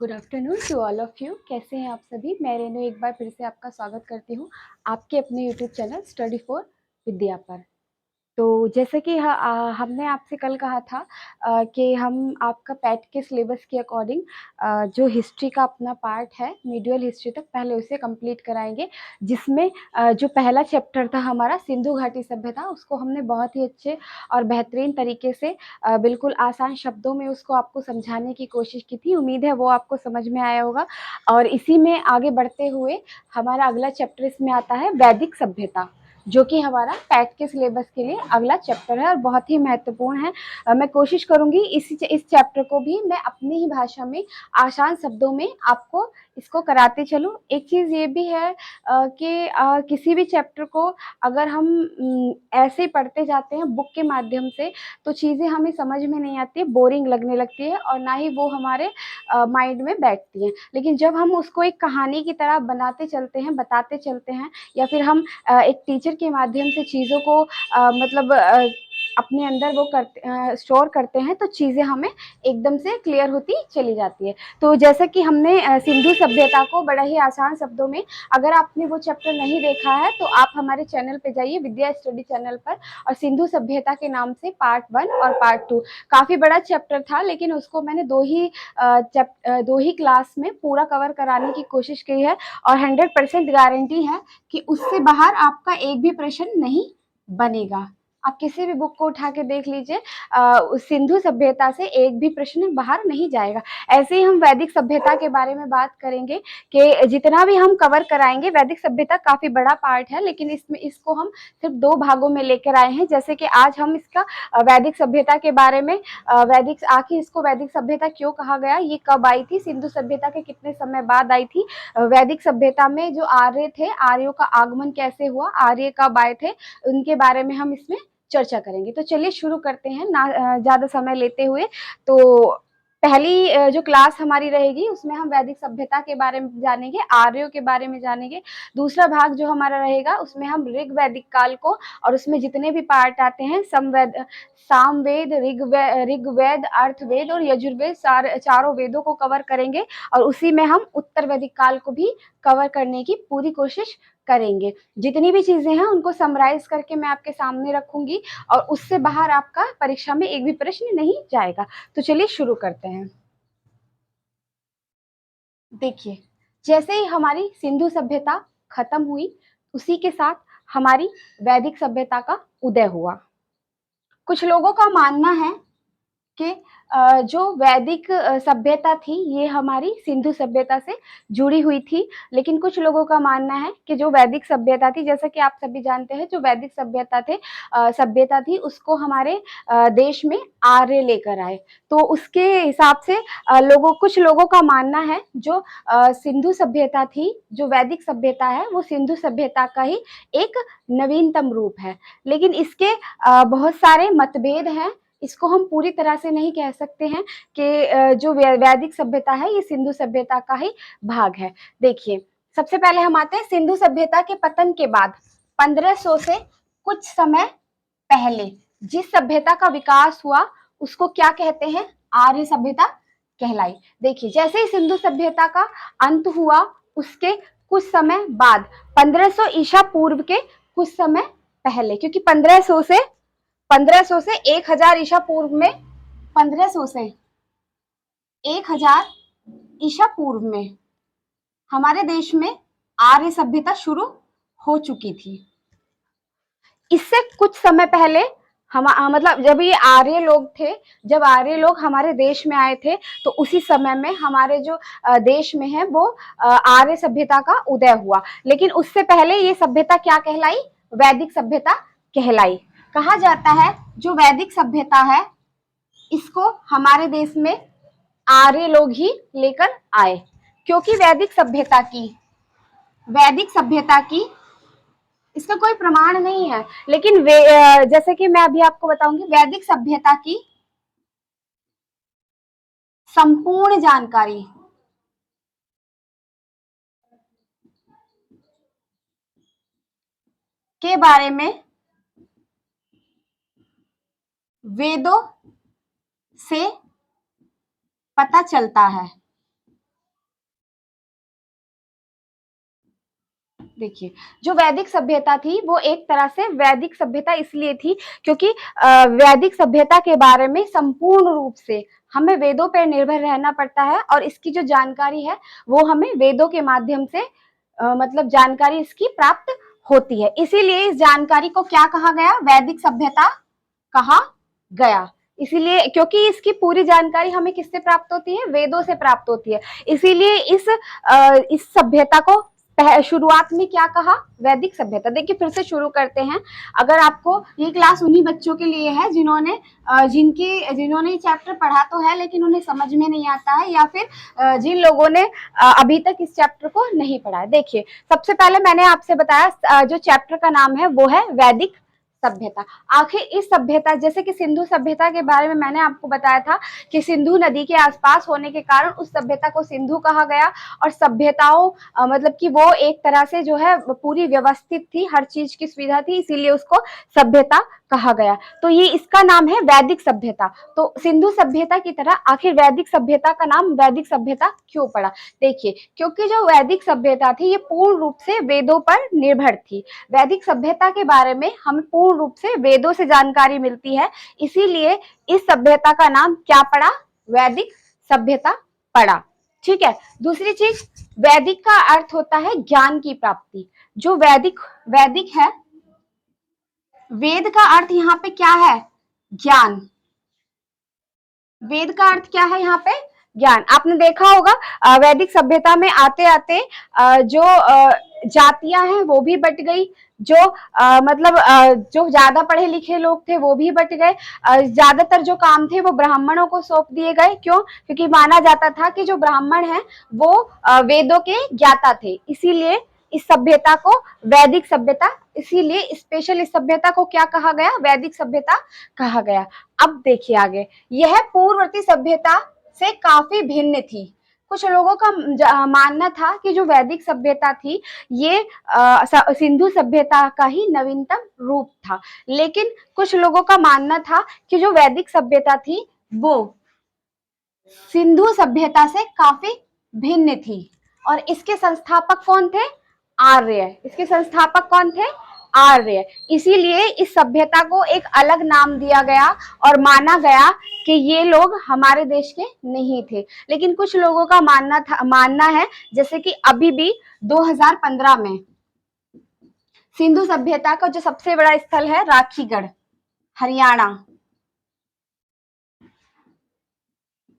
Good afternoon to all of you. कैसे हैं आप सभी? मैं रेनू एक बार फिर से आपका स्वागत करती हूँ आपके अपने यूट्यूब चैनल स्टडी फॉर विद्या पर। तो जैसे कि हमने आपसे कल कहा था कि हम आपका पैट के सिलेबस के अकॉर्डिंग जो हिस्ट्री का अपना पार्ट है मीडियल हिस्ट्री तक पहले उसे कंप्लीट कराएंगे, जिसमें जो पहला चैप्टर था हमारा सिंधु घाटी सभ्यता, उसको हमने बहुत ही अच्छे और बेहतरीन तरीके से बिल्कुल आसान शब्दों में उसको आपको समझाने की कोशिश की थी। उम्मीद है वो आपको समझ में आया होगा। और इसी में आगे बढ़ते हुए हमारा अगला चैप्टर इसमें आता है वैदिक सभ्यता, जो कि हमारा पैट के सिलेबस के लिए अगला चैप्टर है और बहुत ही महत्वपूर्ण है। मैं कोशिश करूंगी इस चैप्टर को भी मैं अपनी ही भाषा में आसान शब्दों में आपको इसको कराते चलूं। एक चीज़ ये भी है कि किसी भी चैप्टर को अगर हम ऐसे ही पढ़ते जाते हैं बुक के माध्यम से तो चीज़ें हमें समझ में नहीं आती, बोरिंग लगने लगती है और ना ही वो हमारे माइंड में बैठती हैं। लेकिन जब हम उसको एक कहानी की तरह बनाते चलते हैं, बताते चलते हैं, या फिर हम एक टीचर के माध्यम से चीज़ों को मतलब अपने अंदर वो करते स्टोर करते हैं तो चीज़ें हमें एकदम से क्लियर होती चली जाती है। तो जैसा कि हमने सिंधु सभ्यता को बड़ा ही आसान शब्दों में, अगर आपने वो चैप्टर नहीं देखा है तो आप हमारे चैनल पे जाइए, विद्या स्टडी चैनल पर, और सिंधु सभ्यता के नाम से पार्ट 1 और पार्ट 2, काफ़ी बड़ा चैप्टर था लेकिन उसको मैंने दो ही क्लास में पूरा कवर कराने की कोशिश की है और 100% गारंटी है कि उससे बाहर आपका एक भी प्रश्न नहीं बनेगा। आप किसी भी बुक को उठा के देख लीजिए, सिंधु सभ्यता से एक भी प्रश्न बाहर नहीं जाएगा। ऐसे ही हम वैदिक सभ्यता के बारे में बात करेंगे कि जितना भी हम कवर कराएंगे, वैदिक सभ्यता काफी बड़ा पार्ट है लेकिन इसको हम सिर्फ 2 भागों में लेकर आए हैं। जैसे कि आज हम इसका वैदिक सभ्यता के बारे में, आखिर इसको वैदिक सभ्यता क्यों कहा गया, ये कब आई थी, सिंधु सभ्यता के कितने समय बाद आई थी, वैदिक सभ्यता में जो आर्य थे, आर्यों का आगमन कैसे हुआ, आर्य कब आए थे, उनके बारे में हम इसमें चर्चा करेंगे। तो चलिए शुरू करते हैं ना ज़्यादा समय लेते हुए। तो पहली जो क्लास हमारी रहेगी उसमें हम वैदिक सभ्यता के बारे में जानेंगे, आर्यों के बारे में जानेंगे। दूसरा भाग जो हमारा रहेगा उसमें हम ऋग वैदिक काल को और उसमें जितने भी पार्ट आते हैं, सामवेद, ऋग्वेद, अर्थवेद और यजुर्वेद, चारों वेदों को कवर करेंगे और उसी में हम उत्तर वैदिक काल को भी कवर करने की पूरी कोशिश करेंगे। जितनी भी चीजें हैं उनको समराइज करके मैं आपके सामने रखूंगी और उससे बाहर आपका परीक्षा में एक भी प्रश्न नहीं जाएगा। तो चलिए शुरू करते हैं। देखिए, जैसे ही हमारी सिंधु सभ्यता खत्म हुई उसी के साथ हमारी वैदिक सभ्यता का उदय हुआ। कुछ लोगों का मानना है कि जो वैदिक सभ्यता थी ये हमारी सिंधु सभ्यता से जुड़ी हुई थी, लेकिन कुछ लोगों का मानना है कि जो वैदिक सभ्यता थी, जैसा कि आप सभी जानते हैं, जो वैदिक सभ्यता थी उसको हमारे देश में आर्य लेकर आए। तो उसके हिसाब से कुछ लोगों का मानना है जो सिंधु सभ्यता थी, जो वैदिक सभ्यता है, वो सिंधु सभ्यता का ही एक नवीनतम रूप है। लेकिन इसके बहुत सारे मतभेद हैं, इसको हम पूरी तरह से नहीं कह सकते हैं कि जो वैदिक सभ्यता है ये सिंधु सभ्यता का ही भाग है। देखिए, सबसे पहले हम आते हैं सिंधु सभ्यता के पतन के बाद 1500 से कुछ समय पहले जिस सभ्यता का विकास हुआ उसको क्या कहते हैं, आर्य सभ्यता कहलाई। देखिए, जैसे ही सिंधु सभ्यता का अंत हुआ उसके कुछ समय बाद 1500 ईसा पूर्व के कुछ समय पहले, क्योंकि 1500 से 1000 ईसा पूर्व में, 1500 से 1000 ईसा पूर्व में हमारे देश में आर्य सभ्यता शुरू हो चुकी थी। इससे कुछ समय पहले हम मतलब जब ये आर्य लोग थे, जब आर्य लोग हमारे देश में आए थे तो उसी समय में हमारे जो देश में है वो आर्य सभ्यता का उदय हुआ। लेकिन उससे पहले ये सभ्यता क्या कहलाई, वैदिक सभ्यता कहलाई। कहा जाता है जो वैदिक सभ्यता है इसको हमारे देश में आर्य लोग ही लेकर आए, क्योंकि वैदिक सभ्यता की इसका कोई प्रमाण नहीं है, लेकिन जैसे कि मैं अभी आपको बताऊंगी, वैदिक सभ्यता की संपूर्ण जानकारी के बारे में वेदों से पता चलता है। देखिए, जो वैदिक सभ्यता थी वो एक तरह से वैदिक सभ्यता इसलिए थी क्योंकि वैदिक सभ्यता के बारे में संपूर्ण रूप से हमें वेदों पर निर्भर रहना पड़ता है और इसकी जो जानकारी है वो हमें वेदों के माध्यम से मतलब जानकारी इसकी प्राप्त होती है। इसीलिए इस जानकारी को क्या कहा गया? वैदिक सभ्यता कहा गया। इसीलिए क्योंकि इसकी पूरी जानकारी हमें किससे प्राप्त होती है? वेदों से प्राप्त होती है। इसीलिए इस सभ्यता को शुरुआत में क्या कहा? वैदिक सभ्यता। देखिए फिर से शुरू करते हैं। अगर आपको ये क्लास उन्हीं बच्चों के लिए है जिन्होंने जिन्होंने चैप्टर पढ़ा तो है लेकिन उन्हें समझ में नहीं आता है, या फिर जिन लोगों ने अभी तक इस चैप्टर को नहीं पढ़ा है। देखिए सबसे पहले मैंने आपसे बताया जो चैप्टर का नाम है वो है वैदिक सभ्यता। आखिर इस सभ्यता, जैसे कि सिंधु सभ्यता के बारे में मैंने आपको बताया था कि सिंधु नदी के आसपास होने के कारण उस सभ्यता को सिंधु कहा गया, और सभ्यताओं मतलब कि वो एक तरह से जो है पूरी व्यवस्थित थी, हर चीज की सुविधा थी, इसीलिए उसको सभ्यता कहा गया। तो ये इसका नाम है वैदिक सभ्यता। तो सिंधु सभ्यता की तरह आखिर वैदिक सभ्यता का नाम वैदिक सभ्यता क्यों पड़ा? देखिए क्योंकि जो वैदिक सभ्यता थी ये पूर्ण रूप से वेदों पर निर्भर थी। वैदिक सभ्यता के बारे में हमें पूर्ण रूप से वेदों से जानकारी मिलती है, इसीलिए इस सभ्यता का नाम क्या पड़ा? वैदिक सभ्यता पड़ा। ठीक है। दूसरी चीज, वैदिक का अर्थ होता है ज्ञान की प्राप्ति। जो वैदिक है, वेद का अर्थ यहाँ पे क्या है? ज्ञान। वेद का अर्थ क्या है यहाँ पे? ज्ञान। आपने देखा होगा वैदिक सभ्यता में आते आते जो जातियां हैं वो भी बट गई, जो मतलब जो ज्यादा पढ़े लिखे लोग थे वो भी बट गए। ज्यादातर जो काम थे वो ब्राह्मणों को सौंप दिए गए। क्यों? क्योंकि माना जाता था कि जो ब्राह्मण हैं वो वेदों के ज्ञाता थे, इसीलिए इस सभ्यता को वैदिक सभ्यता, इसीलिए स्पेशल इस सभ्यता को क्या कहा गया? वैदिक सभ्यता कहा गया। अब देखिए आगे, यह पूर्ववर्ती सभ्यता से काफी भिन्न थी। कुछ लोगों का मानना था कि जो वैदिक सभ्यता थी ये सिंधु सभ्यता का ही नवीनतम रूप था, लेकिन कुछ लोगों का मानना था कि जो वैदिक सभ्यता थी वो सिंधु सभ्यता से काफी भिन्न थी। और इसके संस्थापक कौन थे? आर्य। इसके संस्थापक कौन थे? आर्य। इसीलिए इस सभ्यता को एक अलग नाम दिया गया और माना गया कि ये लोग हमारे देश के नहीं थे। लेकिन कुछ लोगों का मानना है, जैसे कि अभी भी 2015 में सिंधु सभ्यता का जो सबसे बड़ा स्थल है राखीगढ़, हरियाणा,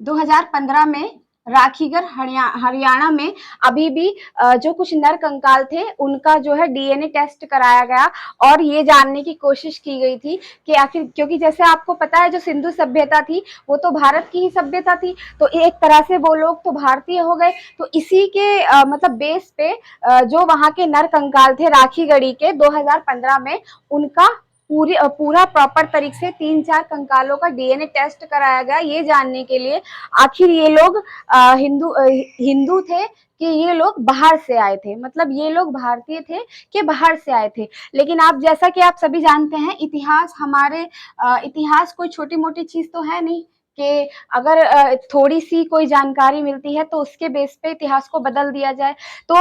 2015 में राखीगढ़ हरियाणा में अभी भी जो कुछ नर कंकाल थे उनका जो है डीएनए टेस्ट कराया गया और ये जानने की कोशिश की गई थी कि आखिर, क्योंकि जैसे आपको पता है जो सिंधु सभ्यता थी वो तो भारत की ही सभ्यता थी, तो एक तरह से वो लोग तो भारतीय हो गए। तो इसी के मतलब बेस पे जो वहां के नर कंकाल थे राखीगढ़ी के 2015 में उनका पूरा प्रॉपर तरीके से 3-4 कंकालों का डीएनए टेस्ट कराया गया, ये जानने के लिए आखिर ये लोग हिंदू थे कि ये लोग बाहर से आए थे, मतलब ये लोग भारतीय थे कि बाहर से आए थे। लेकिन आप जैसा कि आप सभी जानते हैं इतिहास, हमारे इतिहास कोई छोटी मोटी चीज तो है नहीं कि अगर थोड़ी सी कोई जानकारी मिलती है तो उसके बेस पे इतिहास को बदल दिया जाए। तो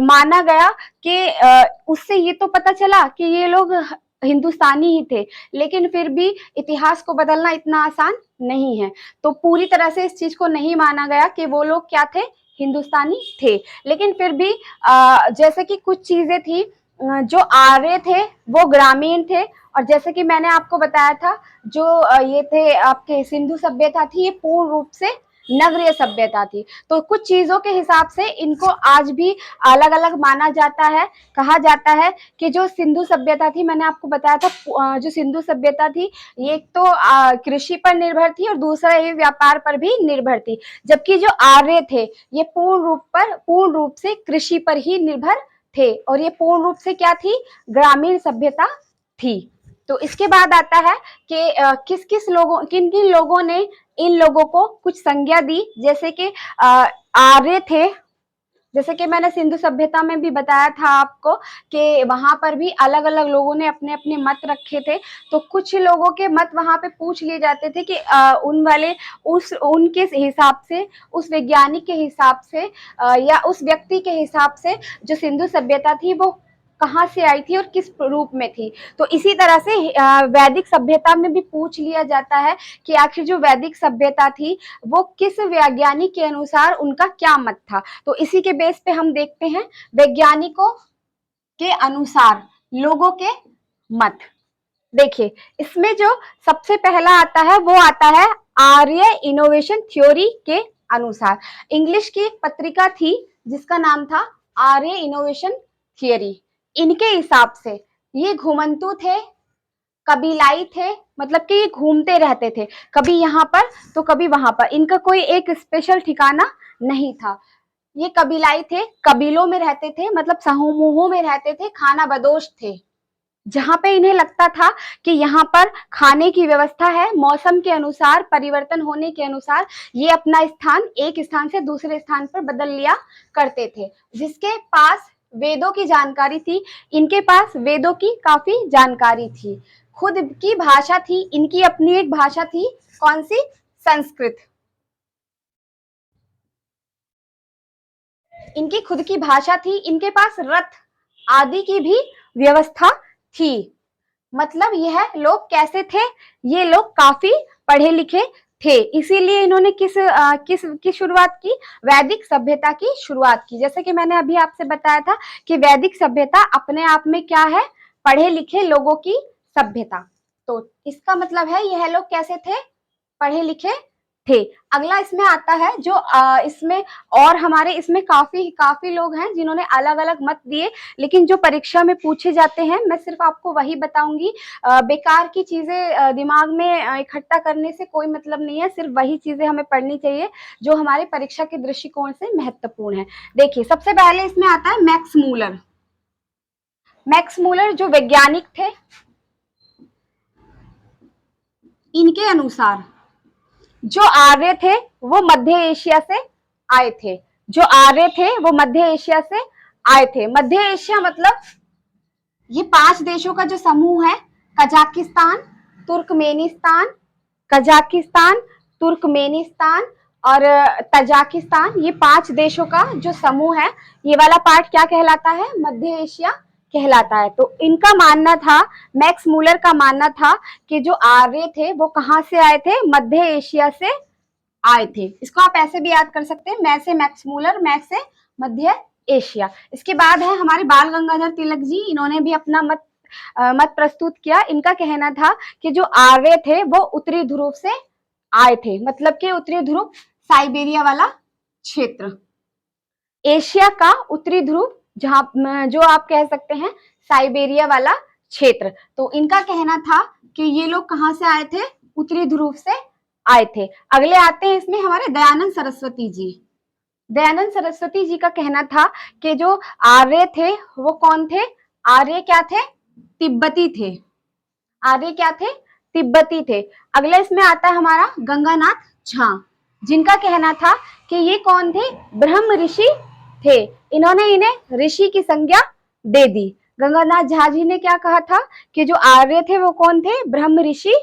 माना गया कि उससे ये तो पता चला कि ये लोग हिंदुस्तानी ही थे, लेकिन फिर भी इतिहास को बदलना इतना आसान नहीं है। तो पूरी तरह से इस चीज को नहीं माना गया कि वो लोग क्या थे? हिंदुस्तानी थे। लेकिन फिर भी जैसे कि कुछ चीजें थी, जो आर्य थे वो ग्रामीण थे, और जैसे कि मैंने आपको बताया था जो ये थे आपके सिंधु सभ्यता थी ये पूर्ण रूप से नगरीय सभ्यता थी। तो कुछ चीजों के हिसाब से इनको आज भी अलग अलग माना जाता है। कहा जाता है कि जो सिंधु सभ्यता थी, मैंने आपको बताया था जो सिंधु सभ्यता थी ये एक तो कृषि पर निर्भर थी और दूसरा ये व्यापार पर भी निर्भर थी, जबकि जो आर्य थे ये पूर्ण रूप से कृषि पर ही निर्भर थे, और ये पूर्ण रूप से क्या थी? ग्रामीण सभ्यता थी। तो इसके बाद आता है कि किन किन लोगों ने इन लोगों को कुछ संज्ञा दी, जैसे कि आर्य थे, जैसे कि मैंने सिंधु सभ्यता में भी बताया था आपको कि वहां पर भी अलग अलग लोगों ने अपने अपने मत रखे थे। तो कुछ लोगों के मत वहां पे पूछ लिए जाते थे कि उनके हिसाब से, उस वैज्ञानिक के हिसाब से या उस व्यक्ति के हिसाब से जो सिंधु सभ्यता थी वो कहाँ से आई थी और किस रूप में थी। तो इसी तरह से वैदिक सभ्यता में भी पूछ लिया जाता है कि आखिर जो वैदिक सभ्यता थी वो किस वैज्ञानिक के अनुसार उनका क्या मत था। तो इसी के बेस पे हम देखते हैं वैज्ञानिकों के अनुसार लोगों के मत। देखिए इसमें जो सबसे पहला आता है वो आता है आर्य इनोवेशन थ्योरी के अनुसार। इंग्लिश की एक पत्रिका थी जिसका नाम था आर्य इनोवेशन थियरी। इनके हिसाब से ये घुमंतु थे, कबीलाई थे, मतलब कि ये घूमते रहते थे, कभी यहाँ पर तो कभी वहां पर, इनका कोई एक स्पेशल ठिकाना नहीं था। ये कबीलाई थे, कबीलों में रहते थे, मतलब समूहों में रहते थे, खाना बदोश थे। जहां पे इन्हें लगता था कि यहाँ पर खाने की व्यवस्था है, मौसम के अनुसार परिवर्तन होने के अनुसार ये अपना स्थान एक स्थान से दूसरे स्थान पर बदल लिया करते थे। जिसके पास वेदों की जानकारी थी, इनके पास वेदों की काफी जानकारी थी, खुद की भाषा थी, इनकी अपनी एक भाषा थी, कौन सी? संस्कृत। इनकी खुद की भाषा थी, इनके पास रथ आदि की भी व्यवस्था थी। मतलब यह लोग कैसे थे? ये लोग काफी पढ़े लिखे थे, इसीलिए इन्होंने किस की शुरुआत की? वैदिक सभ्यता की शुरुआत की। जैसे कि मैंने अभी आपसे बताया था कि वैदिक सभ्यता अपने आप में क्या है? पढ़े लिखे लोगों की सभ्यता। तो इसका मतलब है यह लोग कैसे थे? पढ़े लिखे थे। अगला इसमें आता है जो इसमें, और हमारे इसमें काफी काफी लोग हैं जिन्होंने अलग अलग मत दिए, लेकिन जो परीक्षा में पूछे जाते हैं मैं सिर्फ आपको वही बताऊंगी। बेकार की चीजें दिमाग में इकट्ठा करने से कोई मतलब नहीं है, सिर्फ वही चीजें हमें पढ़नी चाहिए जो हमारे परीक्षा के दृष्टिकोण से महत्वपूर्ण है। देखिए सबसे पहले इसमें आता है मैक्स मूलर। मैक्स मूलर जो वैज्ञानिक थे, इनके अनुसार जो आर्य थे वो मध्य एशिया से आए थे। जो आर्य थे वो मध्य एशिया से आए थे। मध्य एशिया मतलब ये 5 देशों का जो समूह है, कजाकिस्तान, तुर्कमेनिस्तान, कजाकिस्तान, तुर्कमेनिस्तान और तजाकिस्तान, ये 5 देशों का जो समूह है, ये वाला पार्ट क्या कहलाता है? मध्य एशिया कहलाता है। तो इनका मानना था, मैक्स मूलर का मानना था कि जो आर्य थे वो कहाँ से आए थे? मध्य एशिया से आए थे। इसको आप ऐसे भी याद कर सकते हैं, मैं से मैक्स मूलर, मैक्स से मध्य एशिया। इसके बाद है हमारे बाल गंगाधर तिलक जी, इन्होंने भी अपना मत प्रस्तुत किया। इनका कहना था कि जो आर्य थे वो उत्तरी ध्रुव से आए थे, मतलब कि उत्तरी ध्रुव साइबेरिया वाला क्षेत्र, एशिया का उत्तरी ध्रुव, जहां जो आप कह सकते हैं साइबेरिया वाला क्षेत्र। तो इनका कहना था कि ये लोग कहां से आए थे? उत्तरी ध्रुव से आए थे। अगले आते हैं इसमें हमारे दयानंद सरस्वती जी। दयानंद सरस्वती जी का कहना था कि जो आर्य थे वो कौन थे? आर्य क्या थे? तिब्बती थे। आर्य क्या थे? तिब्बती थे। अगले इसमें आता है हमारा गंगानाथ झा, जिनका कहना था कि ये कौन थे? ब्रह्म ऋषि थे। इन्होंने इन्हें ऋषि की संज्ञा दे दी। गंगानाथ झा जी ने क्या कहा था कि जो आर्य थे वो कौन थे? ब्रह्म ऋषि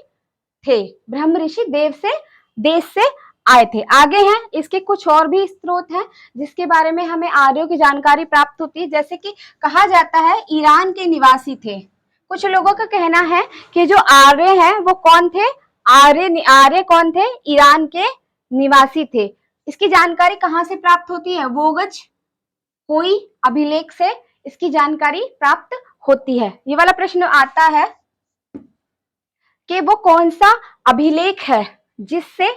थे। ब्रह्म ऋषि देश से आए थे। आगे हैं इसके कुछ और भी स्रोत हैं जिसके बारे में हमें आर्यों की जानकारी प्राप्त होती है। जैसे कि कहा जाता है ईरान के निवासी थे। कुछ लोगों का कहना है कि जो आर्य हैं वो कौन थे? आर्य कौन थे? ईरान के निवासी थे। इसकी जानकारी कहाँ से प्राप्त होती है? वोगज कोई अभिलेख से इसकी जानकारी प्राप्त होती है। ये वाला प्रश्न आता है कि वो कौन सा अभिलेख है जिससे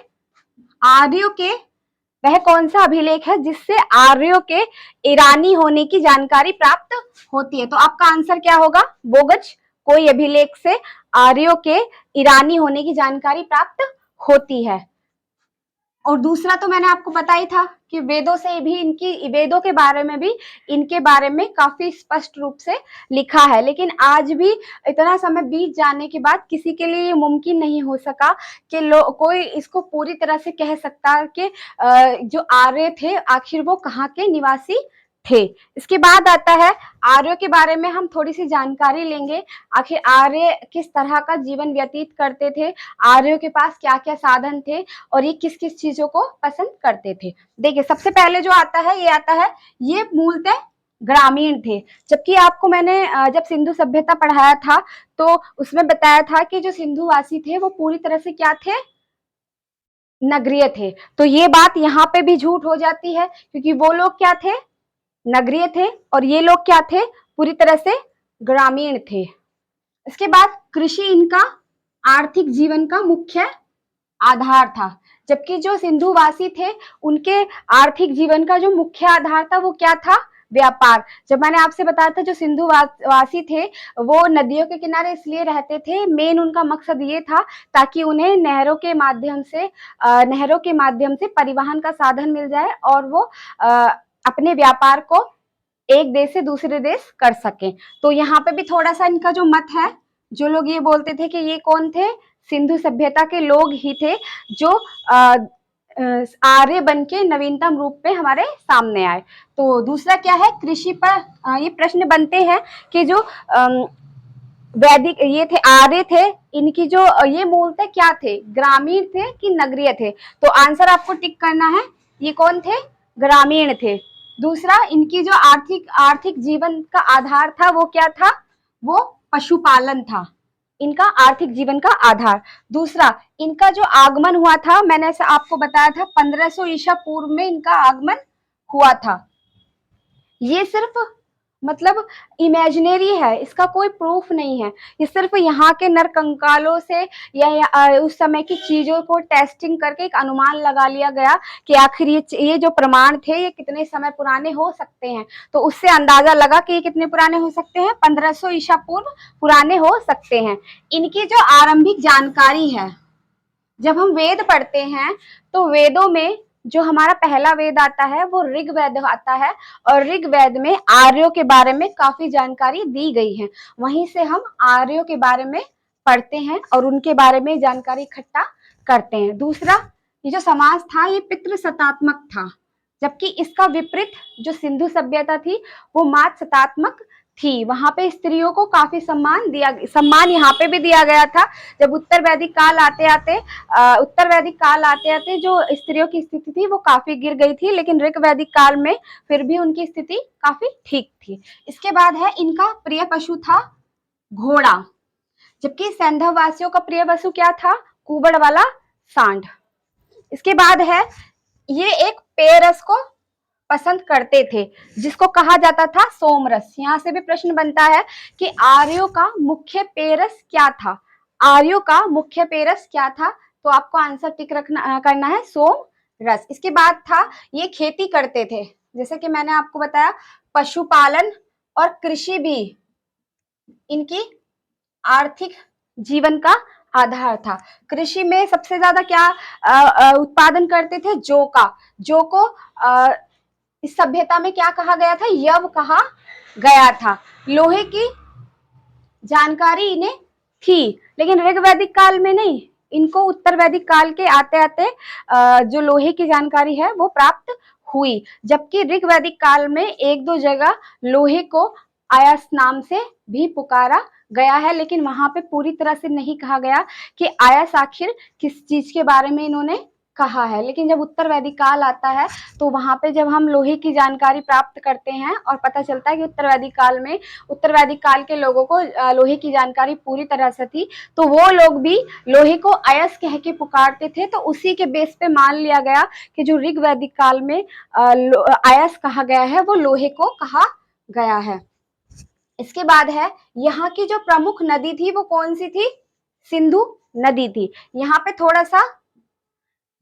आर्यों के, वह कौन सा अभिलेख है जिससे आर्यों के ईरानी होने की जानकारी प्राप्त होती है? तो आपका आंसर क्या होगा? बोगज कोई अभिलेख से आर्यों के ईरानी होने की जानकारी प्राप्त होती है। और दूसरा तो मैंने आपको बताया था कि वेदों से भी, इनकी वेदों के बारे में भी इनके बारे में काफी स्पष्ट रूप से लिखा है, लेकिन आज भी इतना समय बीत जाने के बाद किसी के लिए ये मुमकिन नहीं हो सका कि कोई इसको पूरी तरह से कह सकता कि जो आर्य थे आखिर वो कहाँ के निवासी थे। इसके बाद आता है आर्यों के बारे में हम थोड़ी सी जानकारी लेंगे। आखिर आर्य किस तरह का जीवन व्यतीत करते थे, आर्यों के पास क्या क्या साधन थे और ये किस किस चीजों को पसंद करते थे। देखिए सबसे पहले जो आता है ये आता है, ये मूलतः ग्रामीण थे। जबकि आपको मैंने जब सिंधु सभ्यता पढ़ाया था तो उसमें बताया था कि जो सिंधुवासी थे वो पूरी तरह से क्या थे, नगरीय थे। तो ये बात यहाँ पे भी झूठ हो जाती है, क्योंकि वो लोग क्या थे, नगरीय थे, और ये लोग क्या थे, पूरी तरह से ग्रामीण थे। इसके बाद कृषि इनका आर्थिक जीवन का मुख्य आधार था। जबकि जो सिंधुवासी थे उनके आर्थिक जीवन का जो मुख्य आधार था वो क्या था, व्यापार। जब मैंने आपसे बताया था जो सिंधुवासी थे वो नदियों के किनारे इसलिए रहते थे, मेन उनका मकसद ये था ताकि उन्हें नहरों के माध्यम से परिवहन का साधन मिल जाए और वो अपने व्यापार को एक देश से दूसरे देश कर सके। तो यहाँ पे भी थोड़ा सा इनका जो मत है, जो लोग ये बोलते थे कि ये कौन थे, सिंधु सभ्यता के लोग ही थे जो आर्य बन के नवीनतम रूप में हमारे सामने आए। तो दूसरा क्या है, कृषि पर ये प्रश्न बनते हैं कि जो वैदिक ये थे, आर्य थे, इनकी जो ये मूलतः क्या थे, ग्रामीण थे कि नगरीय थे। तो आंसर आपको टिक करना है, ये कौन थे, ग्रामीण थे। दूसरा, इनकी जो आर्थिक जीवन का आधार था वो क्या था, वो पशुपालन था, इनका आर्थिक जीवन का आधार। दूसरा, इनका जो आगमन हुआ था, मैंने ऐसा आपको बताया था 1500 ईसा पूर्व में इनका आगमन हुआ था। ये सिर्फ मतलब इमेजिनरी है, इसका कोई प्रूफ नहीं है। ये सिर्फ यहाँ के नरकंकालों से या उस समय की चीजों को टेस्टिंग करके एक अनुमान लगा लिया गया कि आखिर ये जो प्रमाण थे ये कितने समय पुराने हो सकते हैं। तो उससे अंदाजा लगा कि ये कितने पुराने हो सकते हैं, 1500 ईसा पूर्व पुराने हो सकते हैं। इनकी जो आरंभिक जानकारी है, जब हम वेद पढ़ते हैं तो वेदों में जो हमारा पहला वेद आता है वो ऋग्वेद आता है, और ऋग्वेद में आर्यों के बारे में काफी जानकारी दी गई है। वहीं से हम आर्यों के बारे में पढ़ते हैं और उनके बारे में जानकारी इकट्ठा करते हैं। दूसरा, ये जो समाज था ये पितृसत्तात्मक था, जबकि इसका विपरीत जो सिंधु सभ्यता थी वो मातृसत्तात्मक थी। वहां पे स्त्रियों को काफी सम्मान यहाँ पे भी दिया गया था। जब उत्तर वैदिक काल आते आते जो स्त्रियों की स्थिति थी वो काफी गिर गई थी, लेकिन ऋग वैदिक काल में फिर भी उनकी स्थिति काफी ठीक थी। इसके बाद है, इनका प्रिय पशु था घोड़ा, जबकि सैंधव वासियों का प्रिय पशु क्या था, कुबड़ वाला सांड। इसके बाद है, ये एक पेय रस को पसंद करते थे जिसको कहा जाता था सोमरस। यहाँ से भी प्रश्न बनता है कि आर्यों का मुख्य पेय रस क्या था, आर्यों का मुख्य पेय रस क्या था। तो आपको आंसर टिक करना है सोम रस। इसके बाद था, ये खेती करते थे, जैसे कि मैंने आपको बताया पशुपालन और कृषि भी इनकी आर्थिक जीवन का आधार था। कृषि में सबसे ज्यादा क्या उत्पादन करते थे, जौ का। जौ को इस सभ्यता में क्या कहा गया था, यव कहा गया था। लोहे की जानकारी इन्हें थी, लेकिन ऋग वैदिक काल में नहीं, इनको उत्तर वैदिक काल के आते आते जो लोहे की जानकारी है वो प्राप्त हुई। जबकि ऋग वैदिक काल में एक दो जगह लोहे को आयस नाम से भी पुकारा गया है, लेकिन वहां पे पूरी तरह से नहीं कहा गया कि आयस आखिर किस चीज के बारे में इन्होंने कहा है। लेकिन जब उत्तर वैदिक काल आता है तो वहां पे जब हम लोहे की जानकारी प्राप्त करते हैं और पता चलता है कि उत्तर वैदिक काल के लोगों को लोहे की जानकारी पूरी तरह से थी, तो वो लोग भी लोहे को अयस कह के पुकारते थे। तो उसी के बेस पे मान लिया गया कि जो ऋग वैदिक काल में अयस कहा गया है वो लोहे को कहा गया है। इसके बाद है, यहाँ की जो प्रमुख नदी थी वो कौन सी थी, सिंधु नदी थी। यहाँ पे थोड़ा सा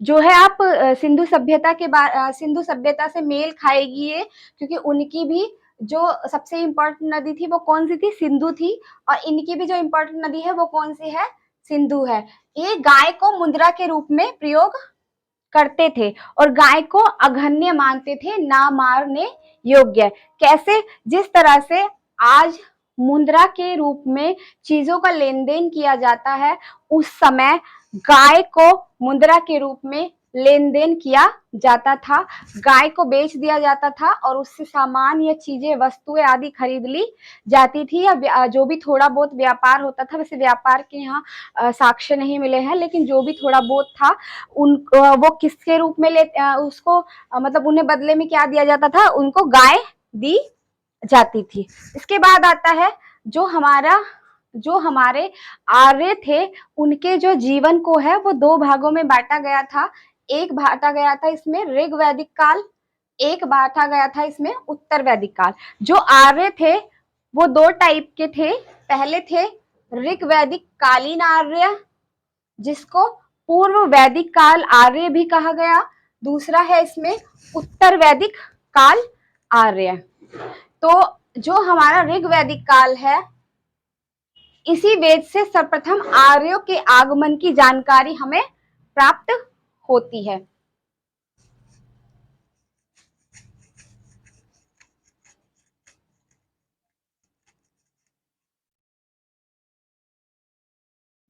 जो है आप सिंधु सभ्यता से मेल खाएगी ये, क्योंकि उनकी भी जो सबसे इम्पोर्टेंट नदी थी वो कौन सी थी, सिंधु थी, और इनकी भी जो इम्पोर्टेंट नदी है वो कौन सी है, सिंधु है। ये गाय को मुद्रा के रूप में प्रयोग करते थे और गाय को अघन्य मानते थे, ना मारने योग्य। कैसे, जिस तरह से आज मुद्रा के रूप में चीजों का लेन देन किया जाता है, उस समय गाय को मुद्रा के रूप में लेन देन किया जाता था। गाय को बेच दिया जाता था और उससे सामान या चीजें, वस्तुएं आदि खरीद ली जाती थी, या जो भी थोड़ा बहुत व्यापार होता था। वैसे व्यापार के यहाँ साक्ष्य नहीं मिले हैं, लेकिन जो भी थोड़ा बहुत था वो किसके रूप में उसको मतलब उन्हें बदले में क्या दिया जाता था, उनको गाय दी जाती थी। इसके बाद आता है जो हमारे आर्य थे, उनके जो जीवन को है वो दो भागों में बांटा गया था। एक बांटा गया था इसमें ऋग वैदिक काल, एक बांटा गया था इसमें उत्तर वैदिक काल। जो आर्य थे वो दो टाइप के थे। पहले थे ऋग वैदिक कालीन आर्य, जिसको पूर्व वैदिक काल आर्य भी कहा गया। दूसरा है इसमें उत्तर वैदिक काल आर्य। तो जो हमारा ऋग वैदिक काल है, इसी वेद से सर्वप्रथम आर्यों के आगमन की जानकारी हमें प्राप्त होती है।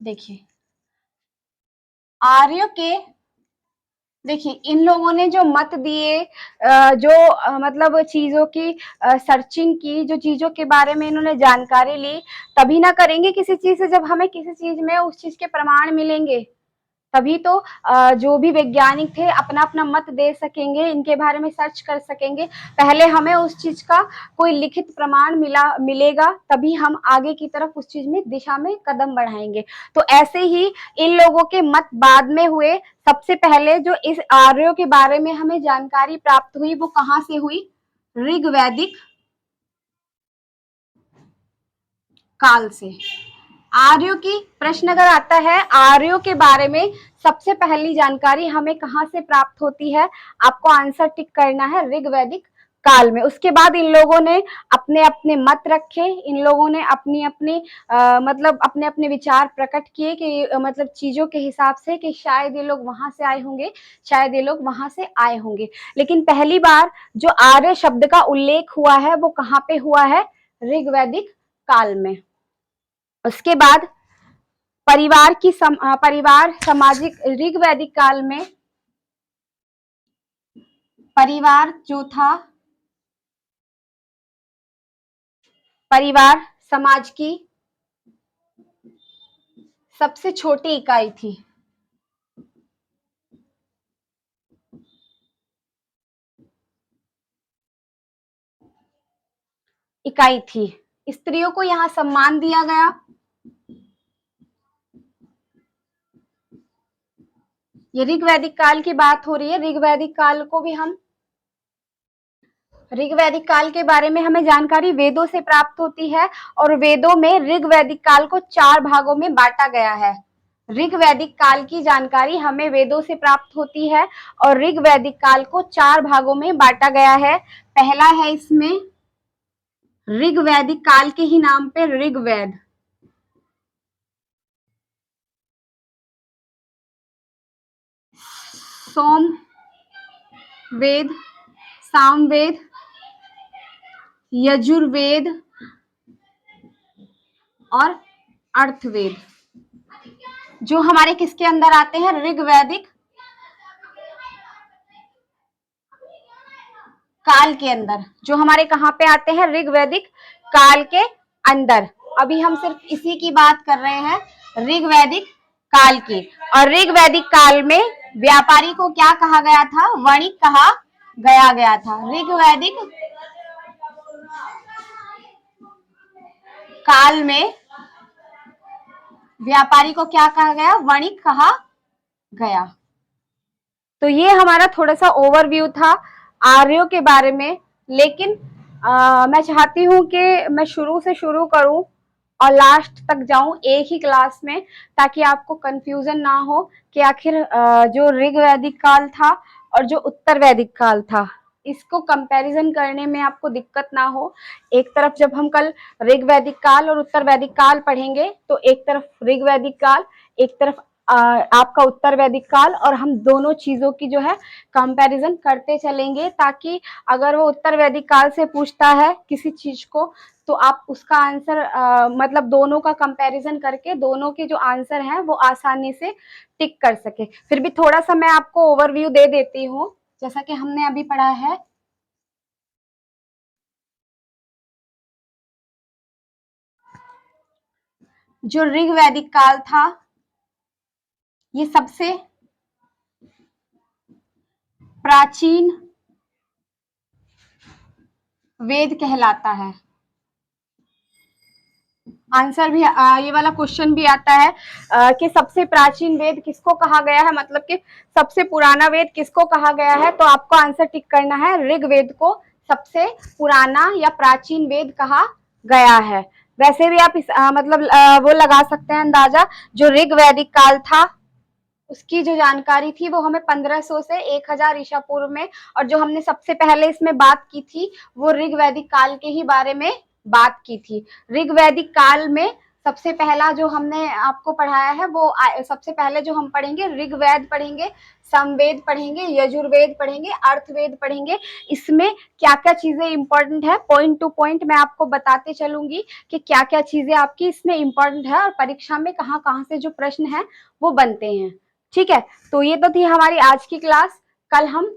देखिए आर्यों के, देखिए इन लोगों ने जो मत दिए, जो मतलब चीजों की सर्चिंग की, जो चीजों के बारे में इन्होंने जानकारी ली, तभी ना करेंगे किसी चीज से जब हमें किसी चीज में उस चीज के प्रमाण मिलेंगे। तभी तो जो भी वैज्ञानिक थे अपना अपना मत दे सकेंगे, इनके बारे में सर्च कर सकेंगे। पहले हमें उस चीज का कोई लिखित प्रमाण मिलेगा, तभी हम आगे की तरफ उस चीज में दिशा में कदम बढ़ाएंगे। तो ऐसे ही इन लोगों के मत बाद में हुए। सबसे पहले जो इस आर्यों के बारे में हमें जानकारी प्राप्त हुई वो कहाँ से हुई? ऋग वैदिक काल से। आर्यों की प्रश्न अगर आता है, आर्यों के बारे में सबसे पहली जानकारी हमें कहां से प्राप्त होती है? आपको आंसर टिक करना है ऋग वैदिक काल में। उसके बाद इन लोगों ने अपने अपने मत रखे, इन लोगों ने अपनी अपनी मतलब अपने अपने विचार प्रकट किए कि मतलब चीजों के हिसाब से कि शायद ये लोग वहां से आए होंगे, शायद ये लोग वहां से आए होंगे। लेकिन पहली बार जो आर्य शब्द का उल्लेख हुआ है वो कहाँ पे हुआ है? ऋग वैदिक काल में। उसके बाद परिवार सामाजिक, ऋग वैदिक काल में परिवार जो था, परिवार समाज की सबसे छोटी इकाई थी। इकाई थी। स्त्रियों को यहाँ सम्मान दिया गया। ये ऋग वैदिक काल की बात हो रही है। ऋग वैदिक काल को भी हम, ऋग वैदिक काल के बारे में हमें जानकारी वेदों से प्राप्त होती है और वेदों में ऋग वैदिक काल को 4 भागों में बांटा गया है। ऋग वैदिक काल की जानकारी हमें वेदों से प्राप्त होती है और ऋग वैदिक काल को 4 भागों में बांटा गया है। पहला है इसमें ऋग वैदिक काल के ही नाम पे ऋग्वेद, सोम वेद, सामवेद, यजुर्वेद और अर्थवेद, जो हमारे किसके अंदर आते हैं? ऋग्वैदिक काल के अंदर, जो हमारे कहाँ पे आते हैं? ऋग्वैदिक काल के अंदर। अभी हम सिर्फ इसी की बात कर रहे हैं, ऋग्वैदिक काल की। और ऋग्वैदिक काल में व्यापारी को क्या कहा गया था? वणिक कहा गया था। ऋग्वैदिक काल में व्यापारी को क्या कहा गया? वणिक कहा गया। तो ये हमारा थोड़ा सा ओवरव्यू था आर्यों के बारे में। लेकिन मैं चाहती हूँ कि मैं शुरू से शुरू करूं और लास्ट तक जाऊं एक ही क्लास में, ताकि आपको कंफ्यूजन ना हो कि आखिर जो ऋग वैदिक काल था और जो उत्तर वैदिक काल था, इसको कंपैरिजन करने में आपको दिक्कत ना हो। एक तरफ जब हम कल ऋग वैदिक काल और उत्तर वैदिक काल पढ़ेंगे तो एक तरफ ऋग वैदिक काल, एक तरफ आपका उत्तर वैदिक काल, और हम दोनों चीजों की जो है कंपैरिजन करते चलेंगे, ताकि अगर वो उत्तर वैदिक काल से पूछता है किसी चीज को तो आप उसका आंसर मतलब दोनों का कंपैरिजन करके दोनों के जो आंसर हैं वो आसानी से टिक कर सके। फिर भी थोड़ा सा मैं आपको ओवरव्यू दे देती हूँ, जैसा कि हमने अभी पढ़ा है। जो ऋग वैदिक काल था ये सबसे प्राचीन वेद कहलाता है? आंसर भी ये वाला क्वेश्चन भी आता है कि सबसे प्राचीन वेद किसको कहा गया है, मतलब कि सबसे पुराना वेद किसको कहा गया है। तो आपको आंसर टिक करना है, ऋग्वेद को सबसे पुराना या प्राचीन वेद कहा गया है। वैसे भी आप मतलब वो लगा सकते हैं अंदाजा, जो ऋग वैदिक काल था उसकी जो जानकारी थी वो हमें 1500 से 1000 ईसा पूर्व में, और जो हमने सबसे पहले इसमें बात की थी वो ऋग वैदिक काल के ही बारे में बात की थी। ऋग वैदिक काल में सबसे पहला जो हमने आपको पढ़ाया है वो सबसे पहले जो हम पढ़ेंगे ऋग्वेद पढ़ेंगे, समवेद पढ़ेंगे, यजुर्वेद पढ़ेंगे, अर्थवेद पढ़ेंगे। इसमें क्या क्या चीजें इंपॉर्टेंट है, पॉइंट टू पॉइंट मैं आपको बताते चलूंगी कि क्या क्या चीजें आपकी इसमें इंपॉर्टेंट है और परीक्षा में कहाँ कहाँ से जो प्रश्न है वो बनते हैं। ठीक है, तो ये तो थी हमारी आज की क्लास। कल हम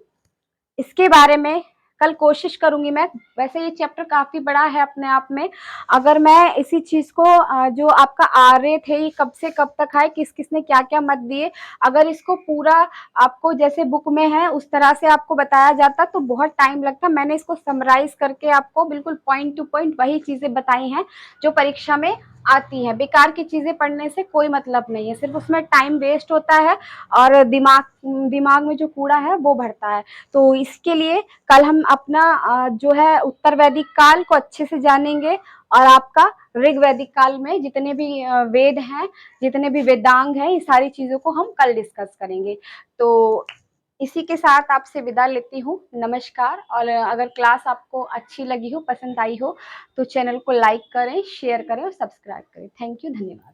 इसके बारे में, कल कोशिश करूंगी मैं, वैसे ये चैप्टर काफी बड़ा है अपने आप में, अगर मैं इसी चीज को जो आपका आ रहे थे ये कब से कब तक आए, किस किसने क्या क्या मत दिए, अगर इसको पूरा आपको जैसे बुक में है उस तरह से आपको बताया जाता तो बहुत टाइम लगता। मैंने इसको समराइज करके आपको बिल्कुल पॉइंट टू पॉइंट वही चीजें बताई हैं जो परीक्षा में आती है। बेकार की चीजें पढ़ने से कोई मतलब नहीं है, सिर्फ उसमें टाइम वेस्ट होता है और दिमाग दिमाग में जो कूड़ा है वो भरता है। तो इसके लिए कल हम अपना जो है उत्तर वैदिक काल को अच्छे से जानेंगे, और आपका ऋग वैदिक काल में जितने भी वेद हैं, जितने भी वेदांग हैं, ये सारी चीजों को हम कल डिस्कस करेंगे। तो इसी के साथ आपसे विदा लेती हूँ, नमस्कार। और अगर क्लास आपको अच्छी लगी हो, पसंद आई हो, तो चैनल को लाइक करें, शेयर करें और सब्सक्राइब करें। थैंक यू, धन्यवाद।